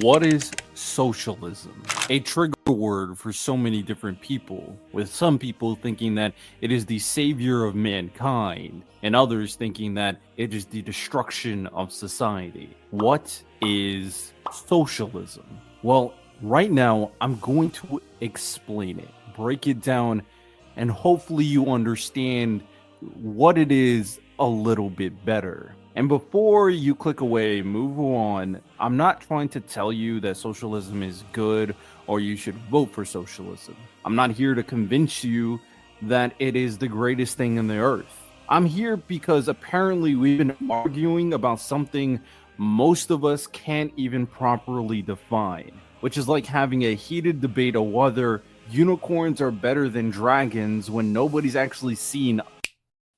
What is socialism? A trigger word for so many different people, with some people thinking that it is the savior of mankind, and others thinking that it is the destruction of society. What is socialism? Well, right now, I'm going to explain it, break it down, and hopefully you understand what it is a little bit better. And before you click away, move on, I'm not trying to tell you that socialism is good or you should vote for socialism. I'm not here to convince you that it is the greatest thing in the earth. I'm here because apparently we've been arguing about something most of us can't even properly define, which is like having a heated debate of whether unicorns are better than dragons when nobody's actually seen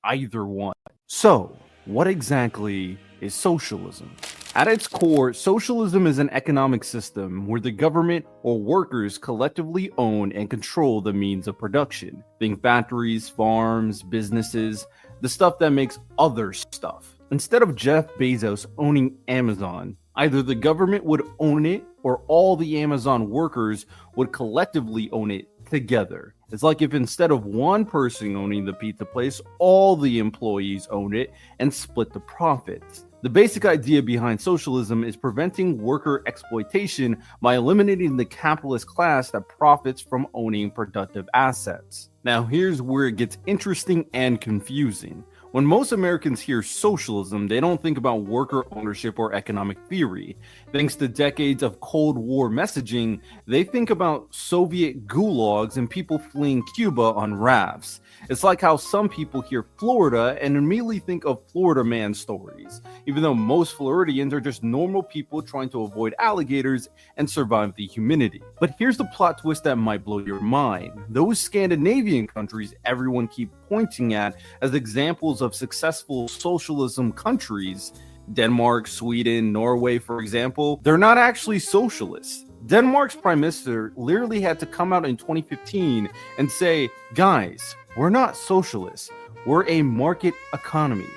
either one. So, what exactly is socialism? At its core, socialism is an economic system where the government or workers collectively own and control the means of production. Think factories, farms, businesses, the stuff that makes other stuff. Instead of Jeff Bezos owning Amazon, either the government would own it or all the Amazon workers would collectively own it together. It's like if instead of one person owning the pizza place, all the employees own it and split the profits. The basic idea behind socialism is preventing worker exploitation by eliminating the capitalist class that profits from owning productive assets. Now, here's where it gets interesting and confusing. When most Americans hear socialism, they don't think about worker ownership or economic theory. Thanks to decades of Cold War messaging, they think about Soviet gulags and people fleeing Cuba on rafts. It's like how some people hear Florida and immediately think of Florida man stories, even though most Floridians are just normal people trying to avoid alligators and survive the humidity. But here's the plot twist that might blow your mind. Those Scandinavian countries everyone keeps pointing at as examples of successful socialism countries, Denmark, Sweden, Norway, for example, they're not actually socialists. Denmark's prime minister literally had to come out in 2015 and say, guys, we're not socialists, we're a market economy.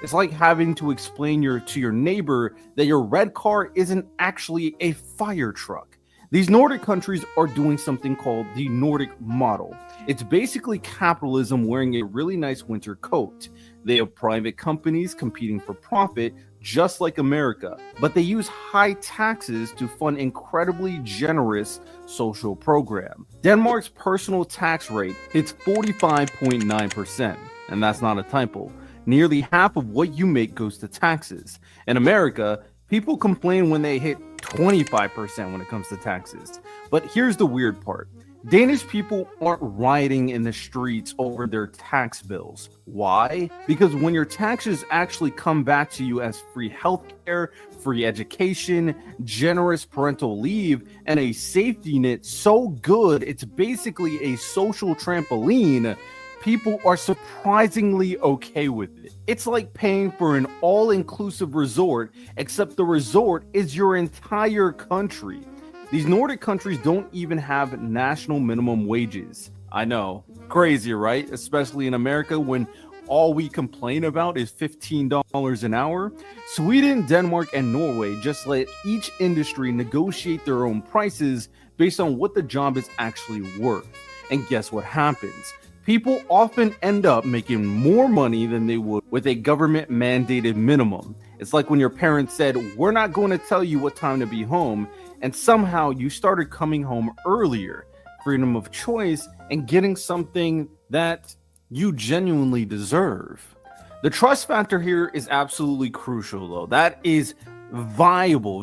It's like having to explain to your neighbor that your red car isn't actually a fire truck. These Nordic countries are doing something called the Nordic model. It's basically capitalism wearing a really nice winter coat. They have private companies competing for profit, just like America, but they use high taxes to fund incredibly generous social program. Denmark's personal tax rate hits 45.9%, and that's not a typo. Nearly half of what you make goes to taxes. In America, people complain when they hit 25% when it comes to taxes. But here's the weird part. Danish people aren't rioting in the streets over their tax bills. Why? Because when your taxes actually come back to you as free healthcare, free education, generous parental leave, and a safety net so good it's basically a social trampoline, people are surprisingly okay with it. It's like paying for an all-inclusive resort, except the resort is your entire country. These Nordic countries don't even have national minimum wages. I know, crazy, right? Especially in America when all we complain about is $15 an hour. Sweden, Denmark, and Norway just let each industry negotiate their own prices based on what the job is actually worth. And guess what happens? People often end up making more money than they would with a government mandated minimum. It's like when your parents said, we're not going to tell you what time to be home, and somehow you started coming home earlier. Freedom of choice and getting something that you genuinely deserve. The trust factor here is absolutely crucial, though. That is valuable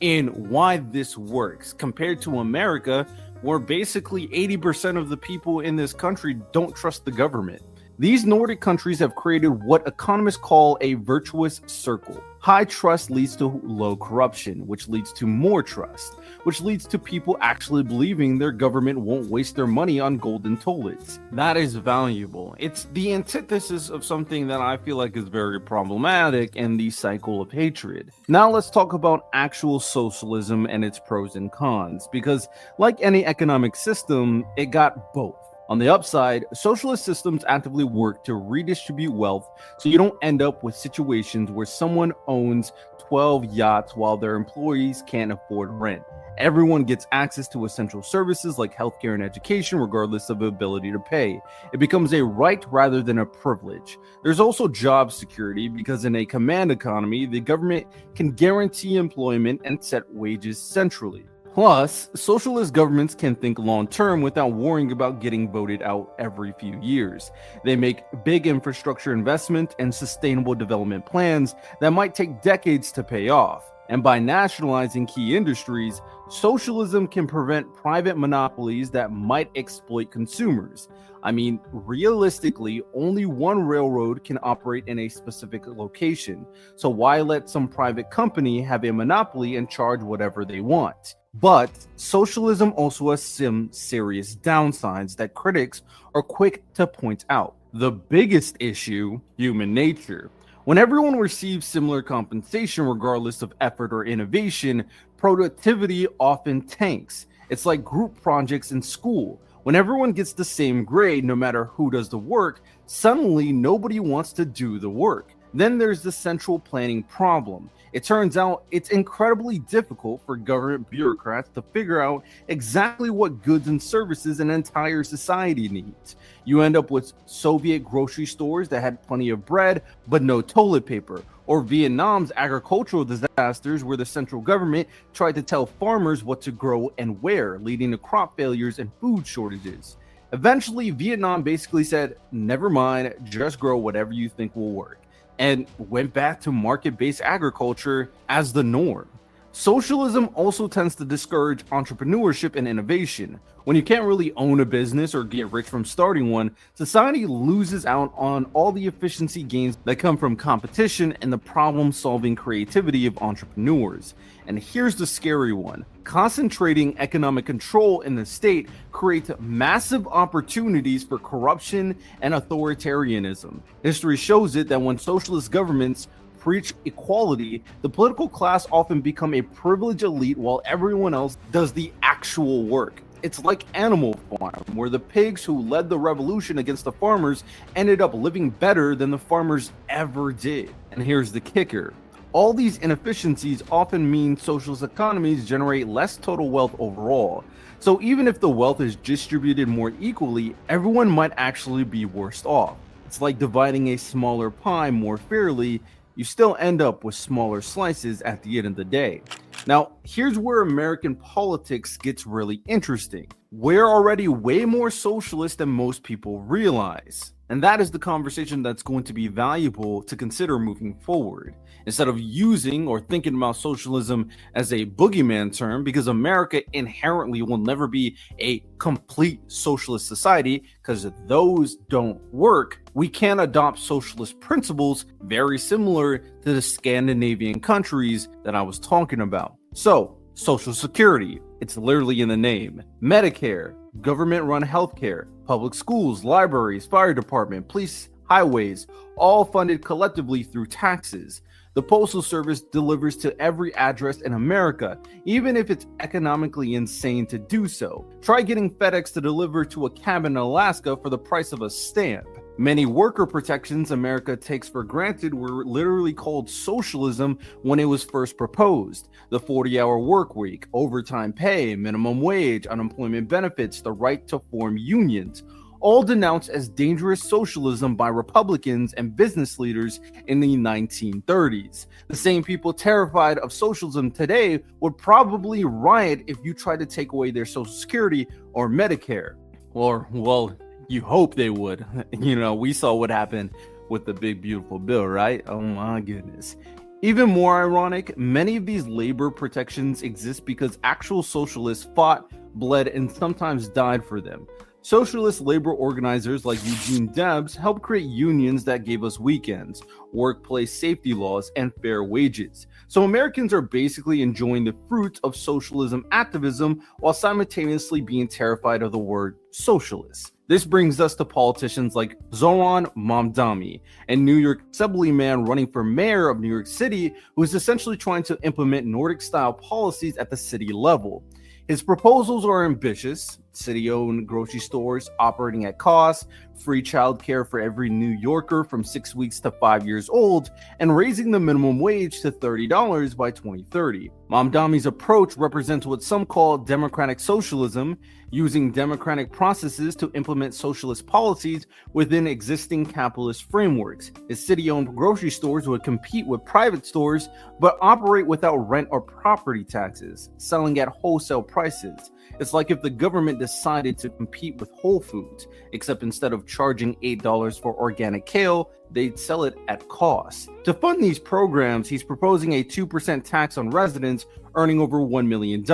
in why this works compared to America, where basically 80% of the people in this country don't trust the government. These Nordic countries have created what economists call a virtuous circle. High trust leads to low corruption, which leads to more trust, which leads to people actually believing their government won't waste their money on golden toilets. That is valuable. It's the antithesis of something that I feel like is very problematic and the cycle of hatred. Now let's talk about actual socialism and its pros and cons, because like any economic system, it got both. On the upside, socialist systems actively work to redistribute wealth so you don't end up with situations where someone owns 12 yachts while their employees can't afford rent. Everyone gets access to essential services like healthcare and education, regardless of ability to pay. It becomes a right rather than a privilege. There's also job security because in a command economy, the government can guarantee employment and set wages centrally. Plus, socialist governments can think long-term without worrying about getting voted out every few years. They make big infrastructure investment and sustainable development plans that might take decades to pay off. And by nationalizing key industries, socialism can prevent private monopolies that might exploit consumers. I mean, realistically, only one railroad can operate in a specific location. So why let some private company have a monopoly and charge whatever they want? But socialism also has some serious downsides that critics are quick to point out. The biggest issue, human nature. When everyone receives similar compensation regardless of effort or innovation, productivity often tanks. It's like group projects in school. When everyone gets the same grade, no matter who does the work, suddenly nobody wants to do the work. Then there's the central planning problem. It turns out it's incredibly difficult for government bureaucrats to figure out exactly what goods and services an entire society needs. You end up with Soviet grocery stores that had plenty of bread but no toilet paper, or Vietnam's agricultural disasters where the central government tried to tell farmers what to grow and where, leading to crop failures and food shortages. Eventually, Vietnam basically said, never mind, just grow whatever you think will work, and went back to market-based agriculture as the norm. Socialism also tends to discourage entrepreneurship and innovation. When you can't really own a business or get rich from starting one, society loses out on all the efficiency gains that come from competition and the problem-solving creativity of entrepreneurs. And here's the scary one. Concentrating economic control in the state creates massive opportunities for corruption and authoritarianism. History shows it that when socialist governments preach equality, the political class often become a privileged elite while everyone else does the actual work. It's like Animal Farm, where the pigs who led the revolution against the farmers ended up living better than the farmers ever did. And here's the kicker. All these inefficiencies often mean socialist economies generate less total wealth overall. So even if the wealth is distributed more equally, everyone might actually be worse off. It's like dividing a smaller pie more fairly. You still end up with smaller slices at the end of the day. Now, here's where American politics gets really interesting. We're already way more socialist than most people realize. And that is the conversation that's going to be valuable to consider moving forward. Instead of using or thinking about socialism as a boogeyman term, because America inherently will never be a complete socialist society, because those don't work, we can adopt socialist principles very similar to the Scandinavian countries that I was talking about. So, Social Security, it's literally in the name. Medicare, government-run healthcare, public schools, libraries, fire department, police, highways, all funded collectively through taxes. The Postal Service delivers to every address in America, even if it's economically insane to do so. Try getting FedEx to deliver to a cabin in Alaska for the price of a stamp. Many worker protections America takes for granted were literally called socialism when it was first proposed. The 40-hour work week, overtime pay, minimum wage, unemployment benefits, the right to form unions, all denounced as dangerous socialism by Republicans and business leaders in the 1930s. The same people terrified of socialism today would probably riot if you tried to take away their Social Security or Medicare. Or, well, you hope they would. You know, we saw what happened with the big beautiful bill, right? Oh my goodness. Even more ironic, many of these labor protections exist because actual socialists fought, bled, and sometimes died for them. Socialist labor organizers like Eugene Debs helped create unions that gave us weekends, workplace safety laws, and fair wages. So Americans are basically enjoying the fruits of socialism activism while simultaneously being terrified of the word socialist. This brings us to politicians like Zoran Mamdani, a New York Assemblyman running for mayor of New York City, who is essentially trying to implement Nordic-style policies at the city level. His proposals are ambitious: city-owned grocery stores operating at cost, free childcare for every New Yorker from 6 weeks to 5 years old, and raising the minimum wage to $30 by 2030. Mamdani's approach represents what some call democratic socialism, using democratic processes to implement socialist policies within existing capitalist frameworks. His city-owned grocery stores would compete with private stores, but operate without rent or property taxes, selling at wholesale prices. It's like if the government decided to compete with Whole Foods, except instead of charging $8 for organic kale, they'd sell it at cost. To fund these programs, he's proposing a 2% tax on residents earning over $1 million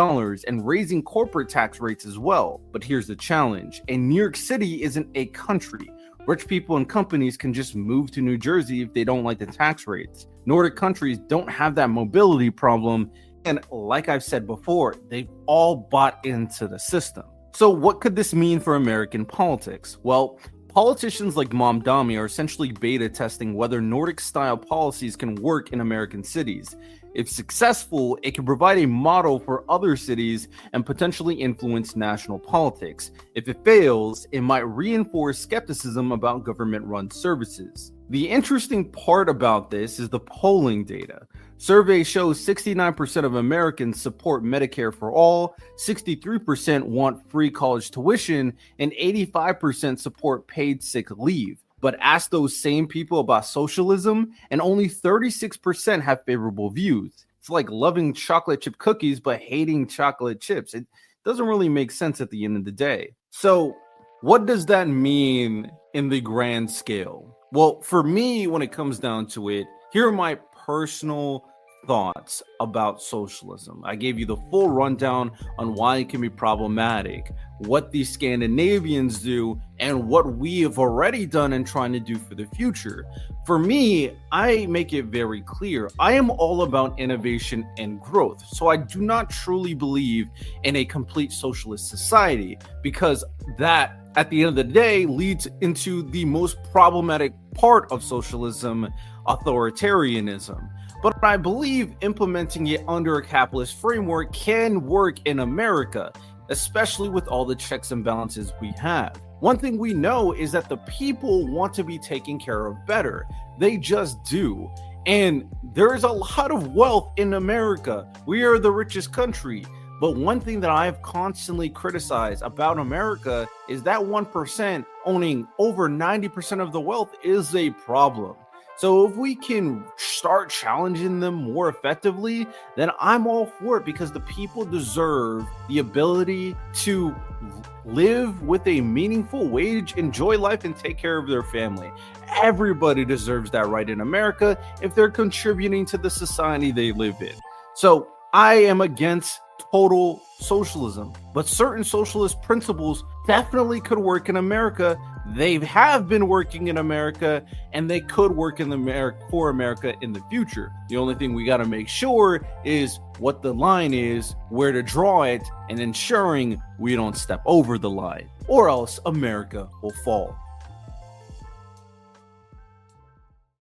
and raising corporate tax rates as well. But here's the challenge: and New York City isn't a country. Rich people and companies can just move to New Jersey if they don't like the tax rates. Nordic countries don't have that mobility problem, and like I've said before, they've all bought into the system. So what could this mean for American politics? Well, politicians like Mamdani are essentially beta testing whether Nordic-style policies can work in American cities. If successful, it can provide a model for other cities and potentially influence national politics. If it fails, it might reinforce skepticism about government-run services. The interesting part about this is the polling data. Survey shows 69% of Americans support Medicare for all, 63% want free college tuition, and 85% support paid sick leave. But ask those same people about socialism, and only 36% have favorable views. It's like loving chocolate chip cookies but hating chocolate chips. It doesn't really make sense at the end of the day. So what does that mean in the grand scale? Well, for me, when it comes down to it, here are my personal thoughts about socialism. I gave you the full rundown on why it can be problematic, what the Scandinavians do, and what we have already done and trying to do for the future. For me, I make it very clear. I am all about innovation and growth. So I do not truly believe in a complete socialist society, because that, at the end of the day, leads into the most problematic part of socialism: authoritarianism. But I believe implementing it under a capitalist framework can work in America, especially with all the checks and balances we have. One thing we know is that the people want to be taken care of better. They just do. And there is a lot of wealth in America. We are the richest country. But one thing that I've constantly criticized about America is that 1% owning over 90% of the wealth is a problem. So if we can start challenging them more effectively, then I'm all for it, because the people deserve the ability to live with a meaningful wage, enjoy life, and take care of their family. Everybody deserves that right in America if they're contributing to the society they live in. So I am against total socialism, but certain socialist principles definitely could work in America. They have been working in America, and they could work in for America in the future. The only thing we got to make sure is what the line is, where to draw it, and ensuring we don't step over the line, or else America will fall.